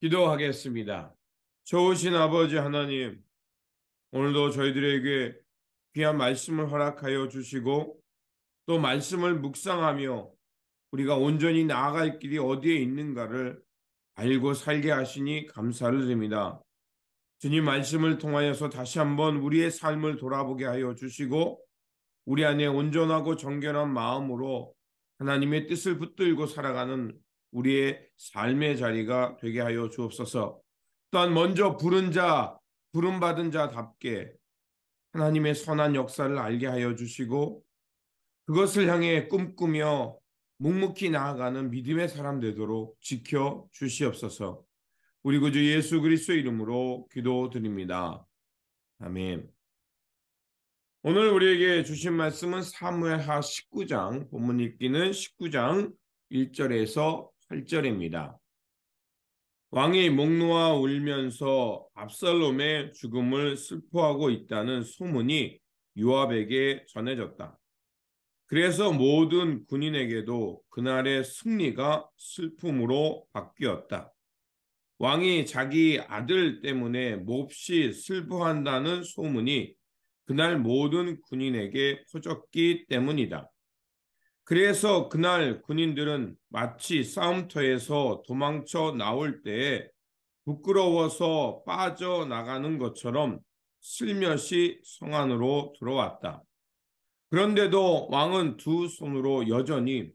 기도하겠습니다. 좋으신 아버지 하나님, 오늘도 저희들에게 귀한 말씀을 허락하여 주시고 또 말씀을 묵상하며 우리가 온전히 나아갈 길이 어디에 있는가를 알고 살게 하시니 감사를 드립니다. 주님 말씀을 통하여서 다시 한번 우리의 삶을 돌아보게 하여 주시고 우리 안에 온전하고 정결한 마음으로 하나님의 뜻을 붙들고 살아가는 우리의 삶의 자리가 되게 하여 주옵소서. 또한 먼저 부름받은 자답게 하나님의 선한 역사를 알게 하여 주시고 그것을 향해 꿈꾸며 묵묵히 나아가는 믿음의 사람 되도록 지켜 주시옵소서. 우리 구주 예수 그리스도의 이름으로 기도드립니다. 아멘. 오늘 우리에게 주신 말씀은 사무엘하 19장, 본문 읽기는 19장 1절에서 8절입니다. 왕이 목 놓아 울면서 압살롬의 죽음을 슬퍼하고 있다는 소문이 요압에게 전해졌다. 그래서 모든 군인에게도 그날의 승리가 슬픔으로 바뀌었다. 왕이 자기 아들 때문에 몹시 슬퍼한다는 소문이 그날 모든 군인에게 퍼졌기 때문이다. 그래서 그날 군인들은 마치 싸움터에서 도망쳐 나올 때에 부끄러워서 빠져나가는 것처럼 슬며시 성 안으로 들어왔다. 그런데도 왕은 두 손으로 여전히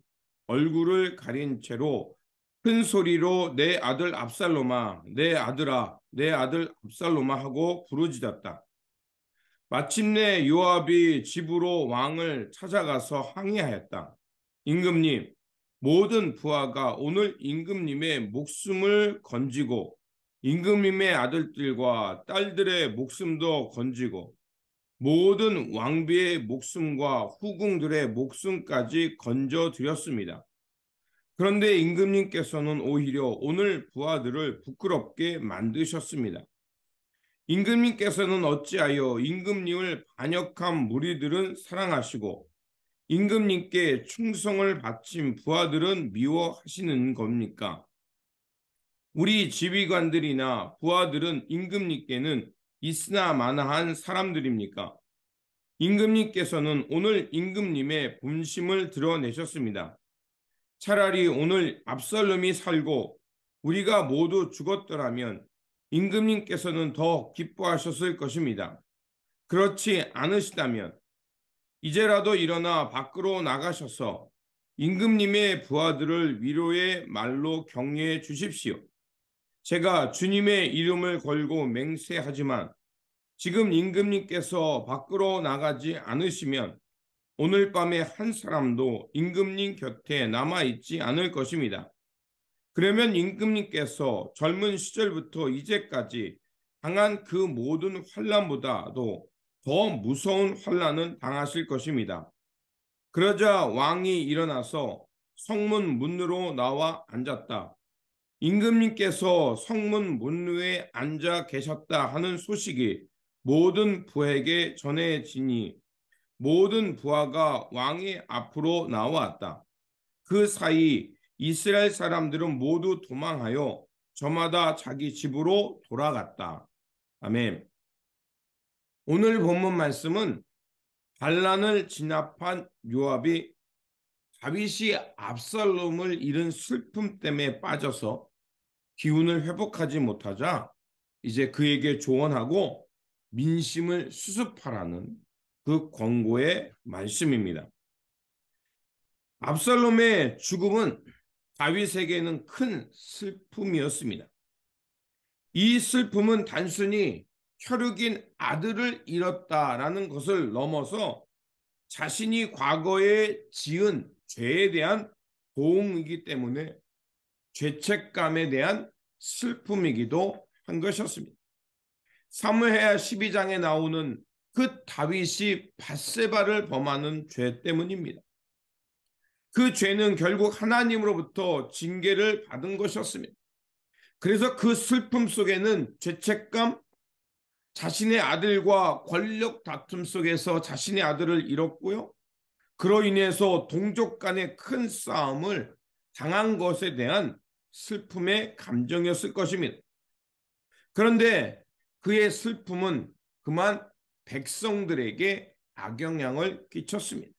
얼굴을 가린 채로 큰 소리로 내 아들 압살롬아, 내 아들아, 내 아들 압살롬아 하고 부르짖었다. 마침내 요압이 집으로 왕을 찾아가서 항의하였다. 임금님, 모든 부하가 오늘 임금님의 목숨을 건지고 임금님의 아들들과 딸들의 목숨도 건지고 모든 왕비의 목숨과 후궁들의 목숨까지 건져드렸습니다. 그런데 임금님께서는 오히려 오늘 부하들을 부끄럽게 만드셨습니다. 임금님께서는 어찌하여 임금님을 반역한 무리들은 사랑하시고 임금님께 충성을 바친 부하들은 미워하시는 겁니까? 우리 지휘관들이나 부하들은 임금님께는 있으나 마나한 사람들입니까? 임금님께서는 오늘 임금님의 본심을 드러내셨습니다. 차라리 오늘 압살롬이 살고 우리가 모두 죽었더라면 임금님께서는 더 기뻐하셨을 것입니다. 그렇지 않으시다면 이제라도 일어나 밖으로 나가셔서 임금님의 부하들을 위로의 말로 격려해 주십시오. 제가 주님의 이름을 걸고 맹세하지만 지금 임금님께서 밖으로 나가지 않으시면 오늘 밤에 한 사람도 임금님 곁에 남아있지 않을 것입니다. 그러면 임금님께서 젊은 시절부터 이제까지 당한 그 모든 환난보다도 더 무서운 환난을 당하실 것입니다. 그러자 왕이 일어나서 성문 문으로 나와 앉았다. 임금님께서 성문 문외에 앉아 계셨다 하는 소식이 모든 부하에게 전해지니 모든 부하가 왕의 앞으로 나왔다. 그 사이 이스라엘 사람들은 모두 도망하여 저마다 자기 집으로 돌아갔다. 아멘. 오늘 본문 말씀은 반란을 진압한 요압이 다윗이 압살롬을 잃은 슬픔 때문에 빠져서 기운을 회복하지 못하자 이제 그에게 조언하고 민심을 수습하라는 그 권고의 말씀입니다. 압살롬의 죽음은 다윗에게는 큰 슬픔이었습니다. 이 슬픔은 단순히 혈육인 아들을 잃었다라는 것을 넘어서 자신이 과거에 지은 죄에 대한 보응이기 때문에 죄책감에 대한 슬픔이기도 한 것이었습니다. 사무엘하 12장에 나오는 그 다윗이 밧세바를 범하는 죄 때문입니다. 그 죄는 결국 하나님으로부터 징계를 받은 것이었습니다. 그래서 그 슬픔 속에는 죄책감, 자신의 아들과 권력 다툼 속에서 자신의 아들을 잃었고요. 그로 인해서 동족 간의 큰 싸움을 당한 것에 대한 슬픔의 감정이었을 것입니다. 그런데 그의 슬픔은 그만 백성들에게 악영향을 끼쳤습니다.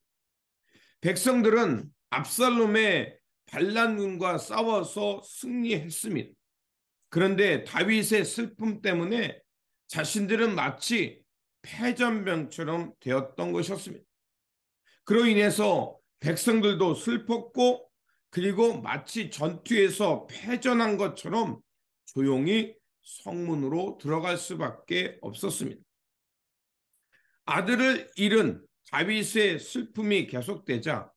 백성들은 압살롬의 반란군과 싸워서 승리했습니다. 그런데 다윗의 슬픔 때문에 자신들은 마치 패전병처럼 되었던 것이었습니다. 그로 인해서 백성들도 슬펐고 그리고 마치 전투에서 패전한 것처럼 조용히 성문으로 들어갈 수밖에 없었습니다. 아들을 잃은 다윗의 슬픔이 계속되자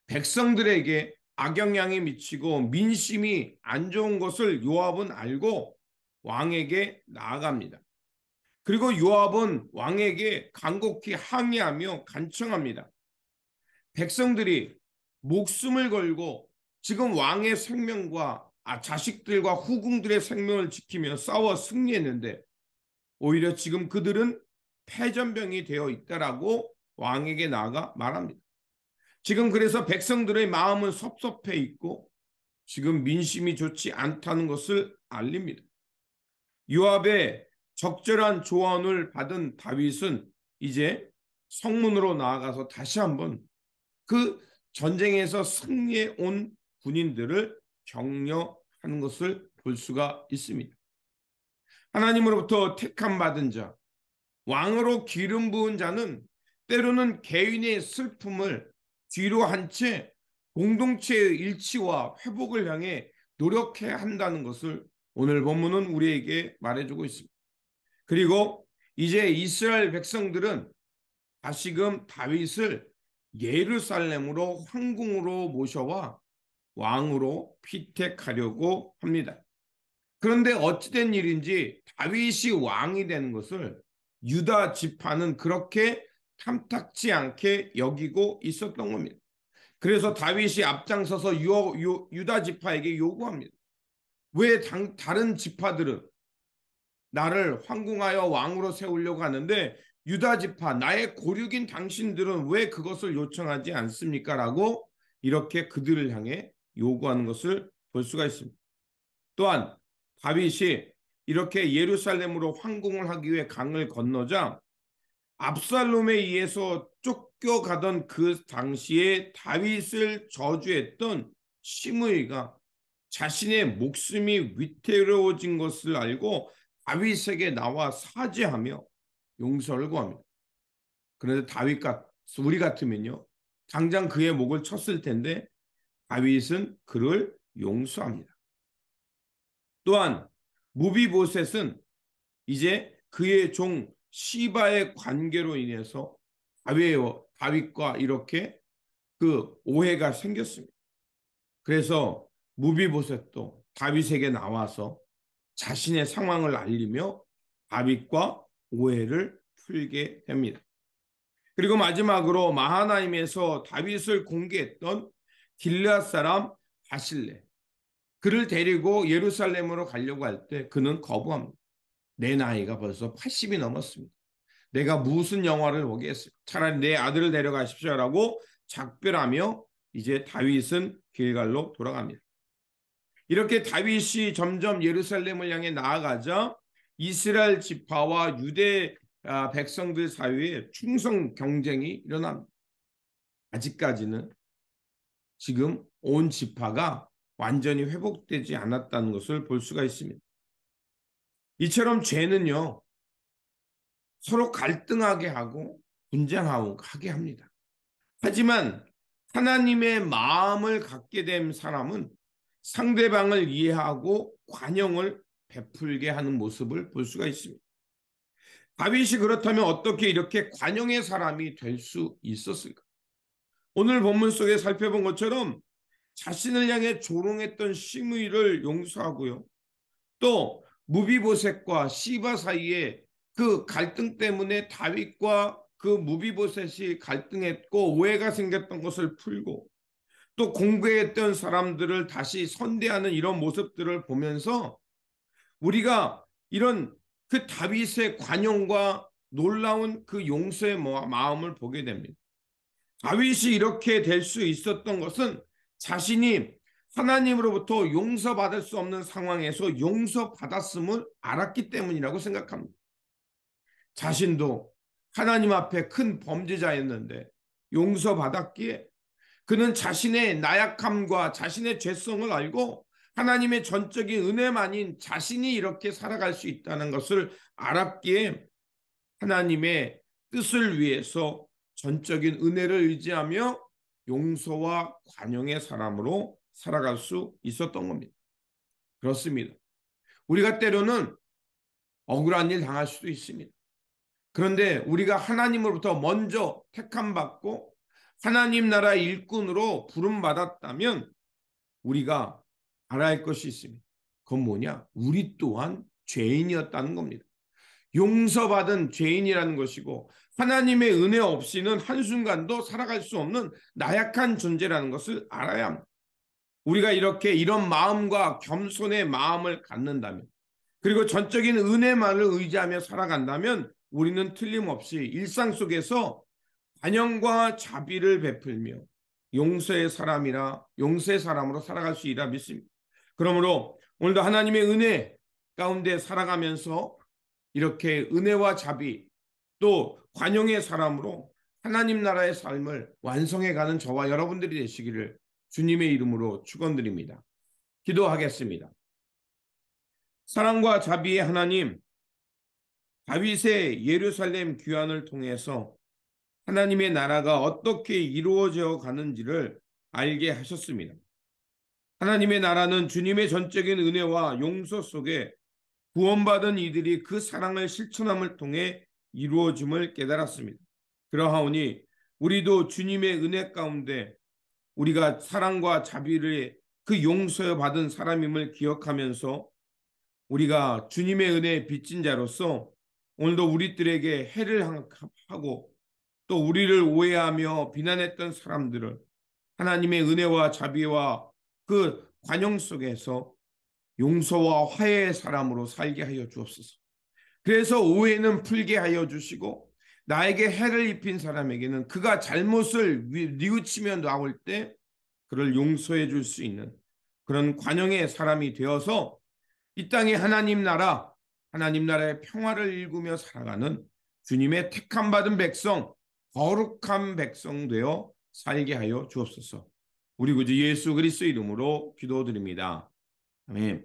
백성들에게 악영향이 미치고 민심이 안 좋은 것을 요압은 알고 왕에게 나아갑니다. 그리고 요압은 왕에게 간곡히 항의하며 간청합니다. 백성들이 목숨을 걸고 지금 왕의 생명과 자식들과 후궁들의 생명을 지키며 싸워 승리했는데 오히려 지금 그들은 패전병이 되어 있다라고 왕에게 나아가 말합니다. 지금 그래서 백성들의 마음은 섭섭해 있고 지금 민심이 좋지 않다는 것을 알립니다. 요압의 적절한 조언을 받은 다윗은 이제 성문으로 나아가서 다시 한번 그 전쟁에서 승리해 온 군인들을 격려하는 것을 볼 수가 있습니다. 하나님으로부터 택함 받은 자, 왕으로 기름 부은 자는 때로는 개인의 슬픔을 뒤로 한 채 공동체의 일치와 회복을 향해 노력해야 한다는 것을 오늘 본문은 우리에게 말해주고 있습니다. 그리고 이제 이스라엘 백성들은 다시금 다윗을 예루살렘으로 황궁으로 모셔와 왕으로 피택하려고 합니다. 그런데 어찌된 일인지 다윗이 왕이 되는 것을 유다 지파는 그렇게 탐탁지 않게 여기고 있었던 겁니다. 그래서 다윗이 앞장서서 유다 지파에게 요구합니다. 왜 다른 지파들은 나를 황궁하여 왕으로 세우려고 하는데 유다 지파, 나의 고륙인 당신들은 왜 그것을 요청하지 않습니까? 라고 이렇게 그들을 향해 요구하는 것을 볼 수가 있습니다. 또한 다윗이 이렇게 예루살렘으로 황궁을 하기 위해 강을 건너자 압살롬에 의해서 쫓겨가던 그 당시에 다윗을 저주했던 시므이가 자신의 목숨이 위태로워진 것을 알고 다윗에게 나와 사죄하며 용서를 구합니다. 그런데 우리 같으면요, 당장 그의 목을 쳤을 텐데 다윗은 그를 용서합니다. 또한 무비보셋은 이제 그의 종 시바의 관계로 인해서 다윗과 이렇게 그 오해가 생겼습니다. 그래서 무비보셋도 다윗에게 나와서 자신의 상황을 알리며 다윗과 오해를 풀게 됩니다. 그리고 마지막으로 마하나임에서 다윗을 공개했던 길르앗 사람 바실레, 그를 데리고 예루살렘으로 가려고 할 때 그는 거부합니다. 내 나이가 벌써 80이 넘었습니다. 내가 무슨 영화를 보겠어요? 차라리 내 아들을 데려가십시오라고 작별하며 이제 다윗은 길갈로 돌아갑니다. 이렇게 다윗이 점점 예루살렘을 향해 나아가자 이스라엘 지파와 유대 백성들 사이에 충성 경쟁이 일어납니다. 아직까지는 지금 온 지파가 완전히 회복되지 않았다는 것을 볼 수가 있습니다. 이처럼 죄는요, 서로 갈등하게 하고 분쟁하게 합니다. 하지만 하나님의 마음을 갖게 된 사람은 상대방을 이해하고 관용을 베풀게 하는 모습을 볼 수가 있습니다. 다윗이 그렇다면 어떻게 이렇게 관용의 사람이 될 수 있었을까? 오늘 본문 속에 살펴본 것처럼 자신을 향해 조롱했던 시므이를 용서하고요. 또 무비보셋과 시바 사이에 그 갈등 때문에 다윗과 그 무비보셋이 갈등했고 오해가 생겼던 것을 풀고 또 공부했던 사람들을 다시 선대하는 이런 모습들을 보면서 우리가 이런 그 다윗의 관용과 놀라운 그 용서의 마음을 보게 됩니다. 다윗이 이렇게 될 수 있었던 것은 자신이 하나님으로부터 용서받을 수 없는 상황에서 용서받았음을 알았기 때문이라고 생각합니다. 자신도 하나님 앞에 큰 범죄자였는데 용서받았기에 그는 자신의 나약함과 자신의 죄성을 알고 하나님의 전적인 은혜만인 자신이 이렇게 살아갈 수 있다는 것을 알았기에 하나님의 뜻을 위해서 전적인 은혜를 의지하며 용서와 관용의 사람으로 살아갈 수 있었던 겁니다. 그렇습니다. 우리가 때로는 억울한 일 당할 수도 있습니다. 그런데 우리가 하나님으로부터 먼저 택함받고 하나님 나라 일꾼으로 부름받았다면 우리가 알아야 할 것이 있습니다. 그건 뭐냐? 우리 또한 죄인이었다는 겁니다. 용서받은 죄인이라는 것이고 하나님의 은혜 없이는 한순간도 살아갈 수 없는 나약한 존재라는 것을 알아야 합니다. 우리가 이렇게 이런 마음과 겸손의 마음을 갖는다면 그리고 전적인 은혜만을 의지하며 살아간다면 우리는 틀림없이 일상 속에서 관용과 자비를 베풀며 용서의 사람으로 살아갈 수 있다 믿습니다. 그러므로 오늘도 하나님의 은혜 가운데 살아가면서 이렇게 은혜와 자비 또 관용의 사람으로 하나님 나라의 삶을 완성해가는 저와 여러분들이 되시기를 주님의 이름으로 축원드립니다. 기도하겠습니다. 사랑과 자비의 하나님, 다윗의 예루살렘 귀환을 통해서 하나님의 나라가 어떻게 이루어져 가는지를 알게 하셨습니다. 하나님의 나라는 주님의 전적인 은혜와 용서 속에 구원받은 이들이 그 사랑을 실천함을 통해 이루어짐을 깨달았습니다. 그러하오니 우리도 주님의 은혜 가운데 우리가 사랑과 자비를 그 용서에 받은 사람임을 기억하면서 우리가 주님의 은혜에 빚진 자로서 오늘도 우리들에게 해를 하고 또 우리를 오해하며 비난했던 사람들을 하나님의 은혜와 자비와 그 관용 속에서 용서와 화해의 사람으로 살게 하여 주옵소서. 그래서 오해는 풀게 하여 주시고 나에게 해를 입힌 사람에게는 그가 잘못을 뉘우치며 나올 때 그를 용서해 줄 수 있는 그런 관용의 사람이 되어서 이 땅에 하나님 나라의 평화를 일구며 살아가는 주님의 택함 받은 백성, 거룩한 백성 되어 살게 하여 주옵소서. 우리 구주 예수 그리스도 이름으로 기도드립니다. 아멘.